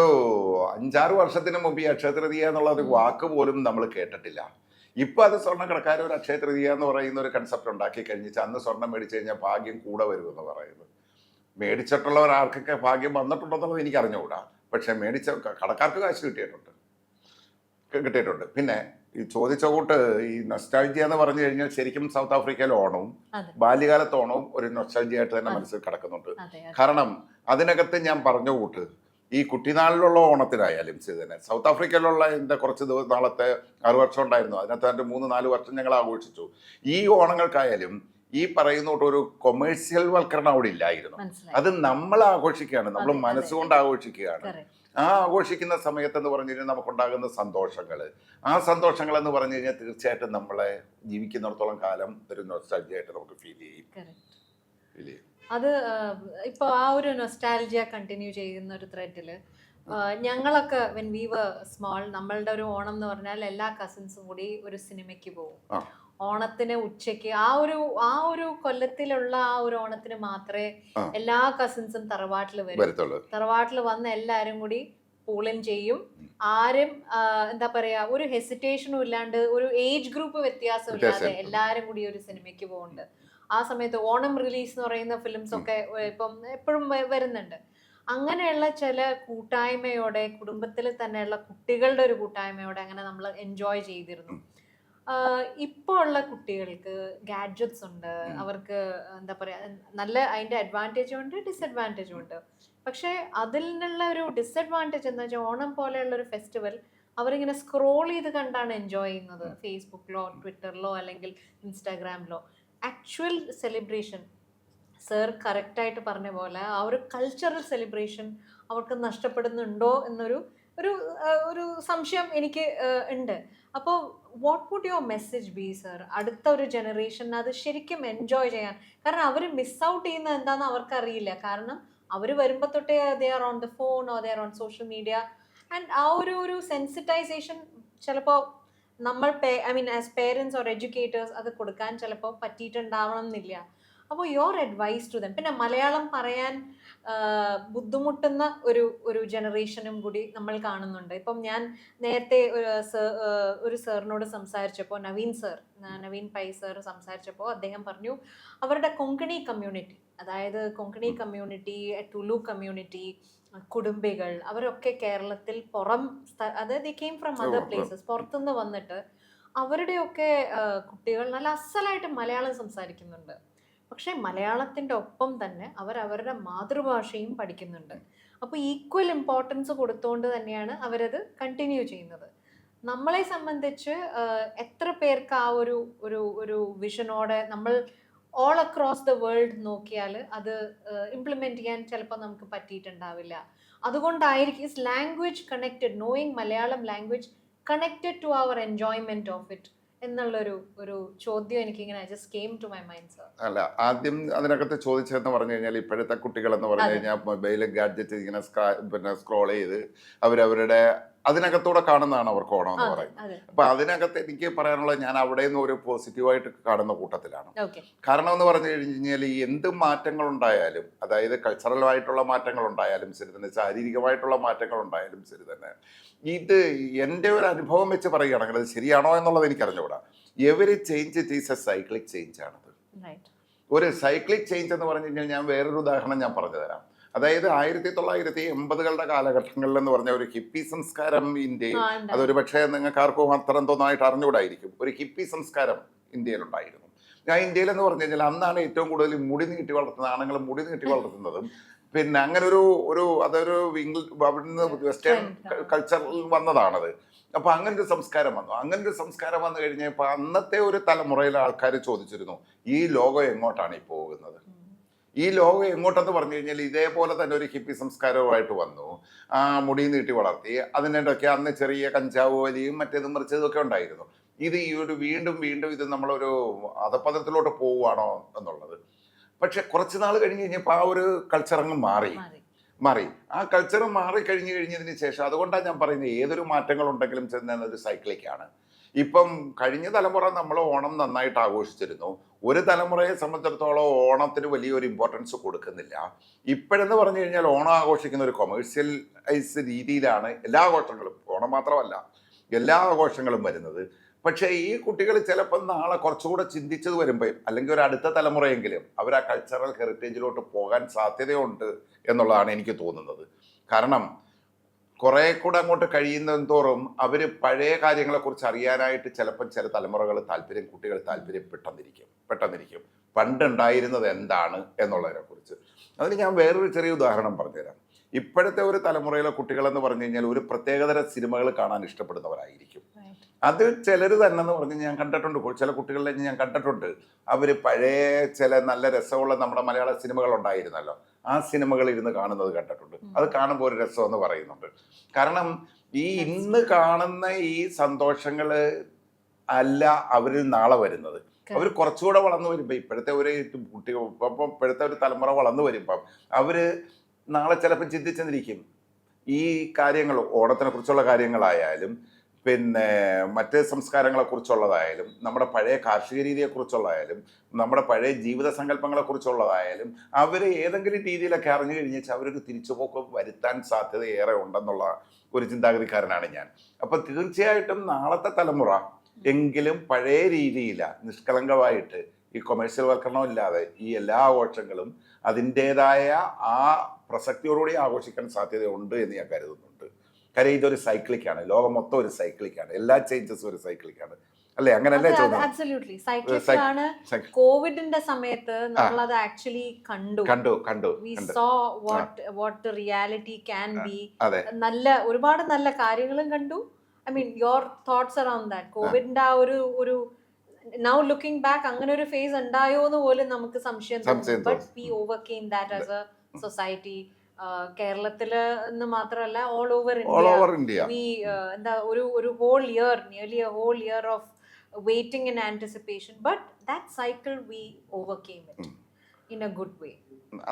S2: 5-6 വർഷത്തിന് മുമ്പ് ഈ അക്ഷയ തൃതീയ എന്നുള്ള ഒരു വാക്ക് പോലും നമ്മൾ കേട്ടിട്ടില്ല. ഇപ്പൊ അത് സ്വർണ്ണക്കടക്കാർ ഒരു അക്ഷയ തൃതീയ എന്ന് പറയുന്ന ഒരു കൺസെപ്റ്റ് ഉണ്ടാക്കി കഴിഞ്ഞിട്ട് അന്ന് സ്വർണം മേടിച്ചു കഴിഞ്ഞാൽ ഭാഗ്യം കൂടെ വരുമെന്ന് പറയുന്നത്. മേടിച്ചിട്ടുള്ളവർ ആർക്കൊക്കെ ഭാഗ്യം വന്നിട്ടുണ്ടെന്നുള്ളത് എനിക്ക് അറിഞ്ഞുകൂടാ. പക്ഷെ മേടിച്ച കടക്കാർക്ക് കാശ് കിട്ടിയിട്ടുണ്ട്. പിന്നെ ഈ ചോദിച്ച കൂട്ട് ഈ നൊസ്റ്റാൾജിയ എന്ന് പറഞ്ഞു കഴിഞ്ഞാൽ ശരിക്കും സൗത്ത് ആഫ്രിക്കയിലെ ഓണവും ബാല്യകാലത്തെ ഓണവും ഒരു നൊസ്റ്റാൾജിയ ആയിട്ട് തന്നെ മനസ്സിൽ കിടക്കുന്നുണ്ട്. കാരണം അതിനകത്ത് ഞാൻ പറഞ്ഞ കൂട്ട് ഈ കുട്ടിനാളിലുള്ള ഓണത്തിനായാലും ശരി തന്നെ, സൗത്ത് ആഫ്രിക്കയിലുള്ള എൻ്റെ കുറച്ച് നാളത്തെ 6 വർഷം ഉണ്ടായിരുന്നു. അതിനകത്ത് എൻ്റെ 3-4 വർഷം ഞങ്ങൾ ആഘോഷിച്ചു. ഈ ഓണങ്ങൾക്കായാലും ഈ പറയുന്ന ഒരു കൊമേഴ്സ്യൽ വൽക്കരണം അവിടെ ഇല്ലായിരുന്നു. അത് നമ്മൾ ആഘോഷിക്കുകയാണ്, നമ്മൾ മനസ്സുകൊണ്ട് ആഘോഷിക്കുകയാണ്. ആ ആഘോഷിക്കുന്ന സമയത്തെന്ന് പറഞ്ഞു കഴിഞ്ഞാൽ നമുക്കുണ്ടാകുന്ന ആ സന്തോഷങ്ങൾ എന്ന് പറഞ്ഞു കഴിഞ്ഞാൽ തീർച്ചയായിട്ടും നമ്മളെ ജീവിക്കുന്നിടത്തോളം കാലം ഒരു നൊസ്റ്റാൾജിയ ആയിട്ട് നമുക്ക് ഫീൽ ചെയ്യും.
S1: അത് ഇപ്പോൾ ആ ഒരു നൊസ്റ്റാൾജിയ കണ്ടിന്യൂ ചെയ്യുന്ന ഒരു ത്രെഡില് ഞങ്ങളൊക്കെ വെൻ വി വർ സ്മോൾ, നമ്മളുടെ ഒരു ഓണം എന്ന് പറഞ്ഞാൽ എല്ലാ കസിൻസും കൂടി ഒരു സിനിമയ്ക്ക് പോകും. ഓണത്തിന് ഉച്ചയ്ക്ക് ആ ഒരു കൊല്ലത്തിലുള്ള ആ ഒരു ഓണത്തിന് മാത്രമേ എല്ലാ കസിൻസും തറവാട്ടിൽ വരും. തറവാട്ടിൽ വന്ന് എല്ലാവരും കൂടി പൂളിൻ ചെയ്യും. ആരും എന്താ പറയാ ഒരു ഹെസിറ്റേഷനും ഇല്ലാണ്ട്, ഒരു ഏജ് ഗ്രൂപ്പ് വ്യത്യാസം ഇല്ലാതെ എല്ലാരും കൂടി ഒരു സിനിമയ്ക്ക് പോകുന്നുണ്ട്. ആ സമയത്ത് ഓണം റിലീസ് എന്ന് പറയുന്ന ഫിലിംസ് ഒക്കെ ഇപ്പം എപ്പോഴും വരുന്നുണ്ട്. അങ്ങനെയുള്ള ചില കൂട്ടായ്മയോടെ, കുടുംബത്തിൽ തന്നെയുള്ള കുട്ടികളുടെ ഒരു കൂട്ടായ്മയോടെ അങ്ങനെ നമ്മൾ എൻജോയ് ചെയ്തിരുന്നു. ഇപ്പോൾ ഉള്ള കുട്ടികൾക്ക് ഗാഡ്ജറ്റ്സ് ഉണ്ട്, അവർക്ക് എന്താ പറയാ നല്ല അതിന്റെ അഡ്വാൻറ്റേജും ഉണ്ട് ഡിസഡ്വാൻറ്റേജും ഉണ്ട്. പക്ഷെ അതിൽ നിന്നുള്ള ഒരു ഡിസഡ്വാൻറ്റേജ് എന്താ വെച്ചാൽ ഓണം പോലെയുള്ള ഒരു ഫെസ്റ്റിവൽ അവരിങ്ങനെ സ്ക്രോൾ ചെയ്ത് കണ്ടാണ് എൻജോയ് ചെയ്യുന്നത്, ഫേസ്ബുക്കിലോ ട്വിറ്ററിലോ അല്ലെങ്കിൽ ഇൻസ്റ്റാഗ്രാമിലോ. ആക്ച്വൽ സെലിബ്രേഷൻ സർ കറക്റ്റായിട്ട് പറഞ്ഞ പോലെ ആ ഒരു കൾച്ചറൽ സെലിബ്രേഷൻ അവർക്ക് നഷ്ടപ്പെടുന്നുണ്ടോ എന്നൊരു ഒരു ഒരു സംശയം എനിക്ക് ഉണ്ട്. അപ്പോൾ what would your message be sir അടുത്ത ഒരു ജനറേഷന് അത് ശരിക്കും എൻജോയ് ചെയ്യാൻ? കാരണം അവർ മിസ് ഔട്ട് ചെയ്യുന്നത് എന്താണെന്ന് അവർക്കറിയില്ല. കാരണം അവർ വരുമ്പോൾ തൊട്ടേ they are on the phone or they are on social media. And ആ ഒരു സെൻസിറ്റൈസേഷൻ ചിലപ്പോൾ നമ്മൾ I mean as parents or educators അത് കൊടുക്കാൻ ചിലപ്പോൾ പറ്റിയിട്ടുണ്ടാവണം എന്നില്ല. അപ്പോൾ യുവർ അഡ്വൈസ് ടു ദം. പിന്നെ മലയാളം പറയാൻ ബുദ്ധിമുട്ടുന്ന ഒരു ജനറേഷനും കൂടി നമ്മൾ കാണുന്നുണ്ട്. ഇപ്പം ഞാൻ നേരത്തെ ഒരു സാറിനോട് സംസാരിച്ചപ്പോൾ, നവീൻ പൈ സർ സംസാരിച്ചപ്പോൾ അദ്ദേഹം പറഞ്ഞു അവരുടെ കൊങ്കണി കമ്മ്യൂണിറ്റി, അതായത് കൊങ്കണി കമ്മ്യൂണിറ്റി, ടുലു കമ്മ്യൂണിറ്റി, കുടുംബികൾ, അവരൊക്കെ കേരളത്തിൽ അതായത് they came from other places, പുറത്തുനിന്ന് വന്നിട്ട് അവരുടെയൊക്കെ കുട്ടികൾ നല്ല അസലായിട്ട് മലയാളം സംസാരിക്കുന്നുണ്ട്. പക്ഷെ മലയാളത്തിൻ്റെ ഒപ്പം തന്നെ അവരുടെ മാതൃഭാഷയും പഠിക്കുന്നുണ്ട്. അപ്പോൾ ഈക്വൽ ഇമ്പോർട്ടൻസ് കൊടുത്തുകൊണ്ട് തന്നെയാണ് അവരത് കണ്ടിന്യൂ ചെയ്യുന്നത്. നമ്മളെ സംബന്ധിച്ച് എത്ര പേർക്ക് ആ ഒരു വിഷനോടെ നമ്മൾ ഓൾ അക്രോസ് ദ വേൾഡ് നോക്കിയാൽ അത് ഇംപ്ലിമെന്റ് ചെയ്യാൻ ചിലപ്പോൾ നമുക്ക് പറ്റിയിട്ടുണ്ടാവില്ല. അതുകൊണ്ടായിരിക്കും is language connected, knowing Malayalam language connected to our enjoyment of it എന്നുള്ളൊരു ചോദ്യം എനിക്കിങ്ങനെ just came to my mind sir.
S2: അല്ല, ആദ്യം അതിനകത്ത് ചോദിച്ചതെന്ന് പറഞ്ഞു കഴിഞ്ഞാൽ ഇപ്പോഴത്തെ കുട്ടികൾ എന്ന് പറഞ്ഞു കഴിഞ്ഞാൽ മൊബൈൽ ഗാഡ്ജറ്റ് ഇങ്ങനെ സ്ക്രോൾ ചെയ്ത് അവരവരുടെ അതിനകത്തൂടെ കാണുന്നതാണ് അവർക്ക് ഓണം എന്ന് പറയുന്നത്. അപ്പൊ അതിനകത്ത് എനിക്ക് പറയാനുള്ളത്, ഞാൻ അവിടെ നിന്ന് ഒരു പോസിറ്റീവായിട്ട് കാണുന്ന കൂട്ടത്തിലാണ്. കാരണം എന്ന് പറഞ്ഞു കഴിഞ്ഞാൽ ഈ എന്ത് മാറ്റങ്ങൾ ഉണ്ടായാലും, അതായത് കൾച്ചറലായിട്ടുള്ള മാറ്റങ്ങൾ ഉണ്ടായാലും ശരി തന്നെ, ശാരീരികമായിട്ടുള്ള മാറ്റങ്ങൾ ഉണ്ടായാലും ശരി തന്നെ, ഇത് എൻ്റെ ഒരു അനുഭവം വെച്ച് പറയുകയാണെങ്കിൽ അത് ശരിയാണോ എന്നുള്ളത് എനിക്ക് അറിഞ്ഞുകൂടാ. Every change it is A cyclic change ആണത്. ഒരു സൈക്ലിക് ചേഞ്ച് എന്ന് പറഞ്ഞു കഴിഞ്ഞാൽ ഞാൻ വേറൊരു ഉദാഹരണം ഞാൻ പറഞ്ഞു തരാം. അതായത് 1980-കളുടെ കാലഘട്ടങ്ങളിൽ എന്ന് പറഞ്ഞ ഒരു ഹിപ്പി സംസ്കാരം ഇന്ത്യയിൽ, അതൊരു പക്ഷേ നിങ്ങൾക്ക് ആർക്കും അത്ര എന്തോന്നായിട്ട് അറിഞ്ഞുകൂടായിരിക്കും, ഒരു ഹിപ്പി സംസ്കാരം ഇന്ത്യയിലുണ്ടായിരുന്നു. ഞാൻ ഇന്ത്യയിൽ എന്ന് പറഞ്ഞു കഴിഞ്ഞാൽ അന്നാണ് ഏറ്റവും കൂടുതൽ മുടി നീട്ടി വളർത്തുന്നത്, ആണുങ്ങൾ മുടി നീട്ടി വളർത്തുന്നതും. പിന്നെ അങ്ങനെ അതൊരു അവിടുന്ന് വെസ്റ്റേൺ കൾച്ചറിൽ വന്നതാണത്. അപ്പൊ അങ്ങനൊരു സംസ്കാരം വന്നു. അങ്ങനൊരു സംസ്കാരം വന്നു കഴിഞ്ഞപ്പോൾ അന്നത്തെ ഒരു തലമുറയിലെ ആൾക്കാർ ചോദിച്ചിരുന്നു, ഈ ലോകം എങ്ങോട്ടാണ് ഈ പോകുന്നത്? ഈ ലോകം എങ്ങോട്ടെന്ന് പറഞ്ഞു കഴിഞ്ഞാൽ ഇതേപോലെ തന്നെ ഒരു ഹിപ്പി സംസ്കാരവുമായിട്ട് വന്നു. ആ മുടി നീട്ടി വളർത്തി, അതിനിടയ്ക്ക് അന്ന് ചെറിയ കഞ്ചാവ് വലിയും മറ്റേതും മറിച്ചതും ഒക്കെ ഉണ്ടായിരുന്നു. ഇത് ഈ ഒരു വീണ്ടും ഇത് നമ്മളൊരു അധപതനത്തിലോട്ട് പോവുകയാണോ എന്നുള്ളത്. പക്ഷെ കുറച്ച് നാൾ കഴിഞ്ഞ് കഴിഞ്ഞപ്പോൾ ആ ഒരു കൾച്ചർ അങ്ങ് മാറി. ആ കൾച്ചർ കഴിഞ്ഞതിന് ശേഷം, അതുകൊണ്ടാണ് ഞാൻ പറയുന്നത് ഏതൊരു മാറ്റങ്ങൾ ഉണ്ടെങ്കിലും ചെന്നൊരു സൈക്ലിക്കാണ്. ഇപ്പം കഴിഞ്ഞ തലമുറ നമ്മൾ ഓണം നന്നായിട്ട് ആഘോഷിച്ചിരുന്നു. ഒരു തലമുറയെ സംബന്ധിച്ചിടത്തോളം ഓണത്തിന് വലിയൊരു ഇമ്പോർട്ടൻസ് കൊടുക്കുന്നില്ല. ഇപ്പോഴെന്ന് പറഞ്ഞു കഴിഞ്ഞാൽ ഓണം ആഘോഷിക്കുന്ന ഒരു കൊമേഴ്സ്യലൈസ് രീതിയിലാണ് എല്ലാ ആഘോഷങ്ങളും, ഓണം മാത്രമല്ല എല്ലാ ആഘോഷങ്ങളും വരുന്നത്. പക്ഷേ ഈ കുട്ടികൾ ചിലപ്പോൾ നാളെ കുറച്ചുകൂടെ ചിന്തിച്ചത് വരുമ്പോൾ, അല്ലെങ്കിൽ ഒരു അടുത്ത തലമുറയെങ്കിലും അവർ ആ കൾച്ചറൽ ഹെറിറ്റേജിലോട്ട് പോകാൻ സാധ്യതയുണ്ട് എന്നുള്ളതാണ് എനിക്ക് തോന്നുന്നത്. കാരണം കുറെ കൂടെ അങ്ങോട്ട് കഴിയുന്നതോറും അവർ പഴയ കാര്യങ്ങളെക്കുറിച്ച് അറിയാനായിട്ട് ചിലപ്പോൾ ചില തലമുറകൾ കുട്ടികൾ പെട്ടെന്നിരിക്കും പണ്ടുണ്ടായിരുന്നത് എന്താണ് എന്നുള്ളതിനെ കുറിച്ച്. അതിന് ഞാൻ വേറൊരു ചെറിയ ഉദാഹരണം പറഞ്ഞുതരാം. ഇപ്പോഴത്തെ ഒരു തലമുറയിലെ കുട്ടികളെന്ന് പറഞ്ഞു കഴിഞ്ഞാൽ ഒരു പ്രത്യേകതര സിനിമകൾ കാണാൻ ഇഷ്ടപ്പെടുന്നവരായിരിക്കും. അത് ചിലർ തന്നെ എന്ന് പറഞ്ഞ് ഞാൻ കണ്ടിട്ടുണ്ട്, ചില കുട്ടികളിലെ ഞാൻ കണ്ടിട്ടുണ്ട്. അവർ പഴയ ചില നല്ല രസമുള്ള നമ്മുടെ മലയാള സിനിമകൾ ഉണ്ടായിരുന്നല്ലോ, ആ സിനിമകൾ ഇരുന്ന് കാണുന്നത് കണ്ടിട്ടുണ്ട്. അത് കാണുമ്പോൾ ഒരു രസമെന്ന് പറയുന്നുണ്ട്. കാരണം ഈ ഇന്ന് കാണുന്ന ഈ സന്തോഷങ്ങൾ അല്ല അവരിൽ നാളെ വരുന്നത്. അവർ കുറച്ചുകൂടെ വളർന്നു വരുമ്പോൾ, ഇപ്പോഴത്തെ ഒരു കുട്ടികൾ ഇപ്പോഴത്തെ ഒരു തലമുറ വളർന്നു വരുമ്പം അവർ നാളെ ചിലപ്പോൾ ചിന്തിച്ചെന്നിരിക്കും ഈ കാര്യങ്ങൾ, ഓണത്തിനെ കുറിച്ചുള്ള കാര്യങ്ങളായാലും പിന്നെ മറ്റ് സംസ്കാരങ്ങളെക്കുറിച്ചുള്ളതായാലും നമ്മുടെ പഴയ കാർഷിക രീതിയെക്കുറിച്ചുള്ളതായാലും നമ്മുടെ പഴയ ജീവിത സങ്കല്പങ്ങളെക്കുറിച്ചുള്ളതായാലും അവർ ഏതെങ്കിലും രീതിയിലൊക്കെ അറിഞ്ഞു കഴിഞ്ഞാൽ അവരൊരു തിരിച്ചുപോക്ക് വരുത്താൻ സാധ്യത ഏറെ ഉണ്ടെന്നുള്ള ഒരു ചിന്താഗതിക്കാരനാണ് ഞാൻ. അപ്പം തീർച്ചയായിട്ടും നാളത്തെ തലമുറ എങ്കിലും പഴയ രീതിയില നിഷ്കളങ്കമായിട്ട് ഈ കൊമേഴ്സ്യൽ വൽക്കരണം ഇല്ലാതെ ഈ എല്ലാ ആഘോഷങ്ങളും അതിൻ്റെതായ ആ പ്രസക്തിയോടുകൂടി ആഘോഷിക്കാൻ സാധ്യതയുണ്ട് എന്ന് ഞാൻ കരുതുന്നുണ്ട്. കാര്യം ഇതൊരു സൈക്ലിക്കാണ്, ലോകം മൊത്തം ഒരു സൈക്ലിക്കാണ്, എല്ലാ ചേഞ്ചസും ഒരു സൈക്ലിക്കാണ്, അല്ലേ? അങ്ങനല്ലേ
S1: അബ്സല്യൂട്ട്ലി സൈക്ലിക്കാണ്. കോവിഡിന്റെ സമയത്ത് നമ്മൾ അത് ആക്ച്വലി കണ്ടു. We saw what the reality can be. നല്ല ഒരുപാട് നല്ല കാര്യങ്ങളും കണ്ടു. I mean your thoughts around that കോവിഡിന്റെ ആ ഒരു നൗ ലുക്കിംഗ് ബാക്ക് അങ്ങനെ ഒരു ഫേസ് ഉണ്ടായോ എന്ന് പോലും നമുക്ക് സംശയം തോന്നും. But we overcame that as a society. കേരളത്തില് എന്ന് മാത്രമല്ല ഓൾ ഓവർ ഇന്ത്യ എന്താ ഒരു whole year, nearly a whole year of waiting in anticipation. But that cycle we overcame it in a good way.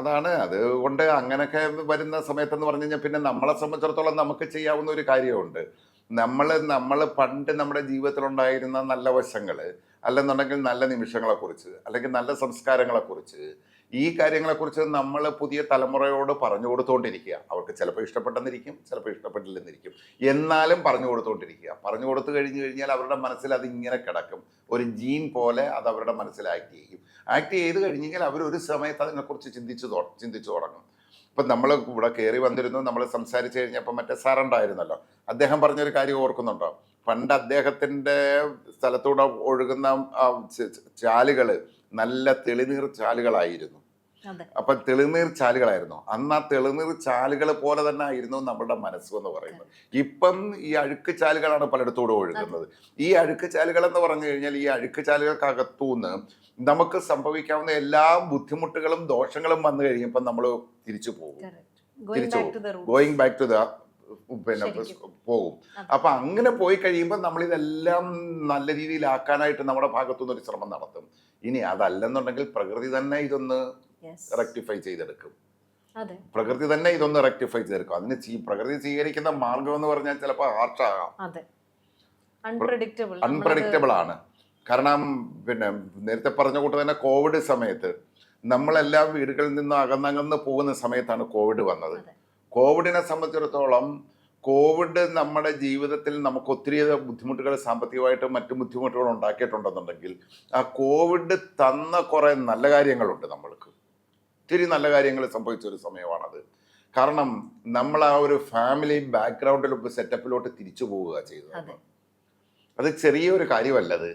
S2: അതാണ്. അതുകൊണ്ട് അങ്ങനെയൊക്കെ വരുന്ന സമയത്തെന്ന് പറഞ്ഞു കഴിഞ്ഞാൽ പിന്നെ നമ്മളെ സംബന്ധിച്ചിടത്തോളം നമുക്ക് ചെയ്യാവുന്ന ഒരു കാര്യമുണ്ട്. നമ്മൾ പണ്ട് നമ്മുടെ ജീവിതത്തിലുണ്ടായിരുന്ന നല്ല വശങ്ങൾ, അല്ലെന്നുണ്ടെങ്കിൽ നല്ല നിമിഷങ്ങളെക്കുറിച്ച്, അല്ലെങ്കിൽ നല്ല സംസ്കാരങ്ങളെക്കുറിച്ച്, ഈ കാര്യങ്ങളെക്കുറിച്ച് നമ്മൾ പുതിയ തലമുറയോട് പറഞ്ഞു കൊടുത്തുകൊണ്ടിരിക്കുക. അവർക്ക് ചിലപ്പോൾ ഇഷ്ടപ്പെട്ടെന്നിരിക്കും, ചിലപ്പോൾ ഇഷ്ടപ്പെട്ടില്ലെന്നിരിക്കും, എന്നാലും പറഞ്ഞു കൊടുത്തുകൊണ്ടിരിക്കുക. പറഞ്ഞു കൊടുത്തു കഴിഞ്ഞു കഴിഞ്ഞാൽ അവരുടെ മനസ്സിൽ അതിങ്ങനെ കിടക്കും, ഒരു ജീൻ പോലെ അത് അവരുടെ മനസ്സിൽ ആക്ട് ചെയ്യും. ആക്ട് ചെയ്ത് കഴിഞ്ഞ് കഴിഞ്ഞാൽ അവരൊരു സമയത്ത് അതിനെക്കുറിച്ച് ചിന്തിച്ചു തുടങ്ങും. ഇപ്പം നമ്മൾ ഇവിടെ കയറി വന്നിരുന്നു, നമ്മൾ സംസാരിച്ച് കഴിഞ്ഞപ്പോൾ മറ്റേ സാറുണ്ടായിരുന്നല്ലോ, അദ്ദേഹം പറഞ്ഞൊരു കാര്യം ഓർക്കുന്നുണ്ടോ? പണ്ട് അദ്ദേഹത്തിൻ്റെ സ്ഥലത്തൂടെ ഒഴുകുന്ന ചാലുകൾ നല്ല തെളിനീർ ചാലുകളായിരുന്നു. അപ്പം തെളിനീർ ചാലുകളായിരുന്നു അന്ന്. ആ തെളിനീർ ചാലുകൾ പോലെ തന്നെ ആയിരുന്നു നമ്മുടെ മനസ്സെന്ന് പറയുന്നത്. ഇപ്പം ഈ അഴുക്ക് ചാലുകളാണ് പലയിടത്തൂടെ ഒഴുകുന്നത്. ഈ അഴുക്ക് ചാലുകൾ എന്ന് പറഞ്ഞു കഴിഞ്ഞാൽ ഈ അഴുക്ക് ചാലുകൾക്കകത്തുനിന്ന് നമുക്ക് സംഭവിക്കാവുന്ന എല്ലാ ബുദ്ധിമുട്ടുകളും ദോഷങ്ങളും വന്നു കഴിയുമ്പോൾ നമ്മൾ തിരിച്ചു പോകും, ഗോയിങ് ബാക്ക് ടു ദ പിന്നെ പോകും. അപ്പൊ അങ്ങനെ പോയി കഴിയുമ്പോൾ നമ്മൾ ഇതെല്ലാം നല്ല രീതിയിലാക്കാനായിട്ട് നമ്മുടെ ഭാഗത്തുനിന്ന് ഒരു ശ്രമം നടത്തും. ഇനി അതല്ലെന്നുണ്ടെങ്കിൽ പ്രകൃതി തന്നെ ഇതൊന്ന് റെക്ടിഫൈ ചെയ്തെടുക്കും. അതിന് പ്രകൃതി സ്വീകരിക്കുന്ന മാർഗം എന്ന് പറഞ്ഞാൽ ചിലപ്പോൾ ഹാർഷാകാം, അൺപ്രഡിക്റ്റബിൾ ആണ്. കാരണം പിന്നെ നേരത്തെ പറഞ്ഞ കൂട്ട് തന്നെ കോവിഡ് സമയത്ത് നമ്മളെല്ലാം വീടുകളിൽ നിന്ന് അകന്നകന്ന് പോകുന്ന സമയത്താണ് കോവിഡ് വന്നത്. കോവിഡിനെ സംബന്ധിച്ചിടത്തോളം കോവിഡ് നമ്മുടെ ജീവിതത്തിൽ നമുക്ക് ഒത്തിരി ബുദ്ധിമുട്ടുകൾ, സാമ്പത്തികമായിട്ടും മറ്റു ബുദ്ധിമുട്ടുകൾ ഉണ്ടാക്കിയിട്ടുണ്ടെന്നുണ്ടെങ്കിൽ ആ കോവിഡ് തന്ന കുറേ നല്ല കാര്യങ്ങളുണ്ട്. നമ്മൾക്ക് ഒത്തിരി നല്ല കാര്യങ്ങൾ സംഭവിച്ച ഒരു സമയമാണത്. കാരണം നമ്മൾ ആ ഒരു ഫാമിലി ബാക്ക്ഗ്രൗണ്ടിൽ സെറ്റപ്പിലോട്ട് തിരിച്ചു പോവുക ചെയ്തത്. അത് ചെറിയൊരു കാര്യമല്ലത്.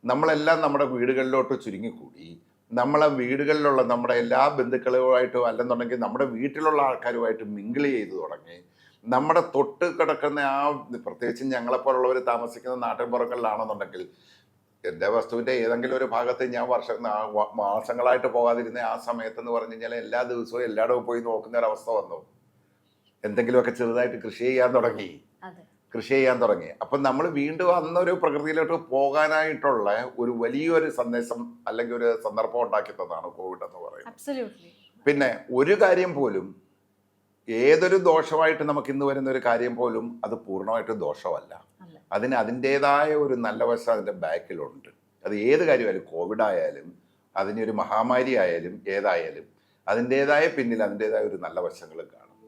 S2: നമ്മളെല്ലാം നമ്മുടെ വീടുകളിലോട്ട് ചുരുങ്ങിക്കൂടി, നമ്മളെ വീടുകളിലുള്ള നമ്മുടെ എല്ലാ ബന്ധുക്കളുമായിട്ടും അല്ലെന്നുണ്ടെങ്കിൽ നമ്മുടെ വീട്ടിലുള്ള ആൾക്കാരുമായിട്ട് മിങ്കിൾ ചെയ്ത് തുടങ്ങി. നമ്മുടെ തൊട്ട് കിടക്കുന്ന ആ, പ്രത്യേകിച്ച് ഞങ്ങളെപ്പോലുള്ളവർ താമസിക്കുന്ന നാട്ടിൻപുറങ്ങളിലാണെന്നുണ്ടെങ്കിൽ, എൻ്റെ വസ്തുവിൻ്റെ ഏതെങ്കിലും ഒരു ഭാഗത്ത് ഞാൻ മാസങ്ങളായിട്ട് പോകാതിരുന്ന ആ സമയത്തെന്ന് പറഞ്ഞു കഴിഞ്ഞാൽ എല്ലാ ദിവസവും എല്ലായിടവും പോയി നോക്കുന്ന ഒരവസ്ഥ വന്നു. എന്തെങ്കിലുമൊക്കെ ചെറുതായിട്ട് കൃഷി ചെയ്യാൻ തുടങ്ങി. അപ്പം നമ്മൾ വീണ്ടും അന്നൊരു പ്രകൃതിയിലോട്ട് പോകാനായിട്ടുള്ള ഒരു വലിയൊരു സന്ദേശം അല്ലെങ്കിൽ ഒരു സന്ദർഭം ഉണ്ടാക്കി തന്നതാണ് കോവിഡ് എന്ന് പറയുന്നത്. പിന്നെ ഒരു കാര്യം പോലും, ഏതൊരു ദോഷമായിട്ട് നമുക്ക് ഇന്ന് വരുന്ന ഒരു കാര്യം പോലും അത് പൂർണ്ണമായിട്ടും ദോഷമല്ല. അതിന് അതിൻ്റെതായ ഒരു നല്ല വശം അതിൻ്റെ ബാക്കിലുണ്ട്. അത് ഏത് കാര്യമായാലും, കോവിഡ് ആയാലും അതിനൊരു മഹാമാരി ആയാലും ഏതായാലും അതിൻ്റെതായ പിന്നിൽ അതിൻ്റെതായ ഒരു നല്ല വശങ്ങൾ കാണും.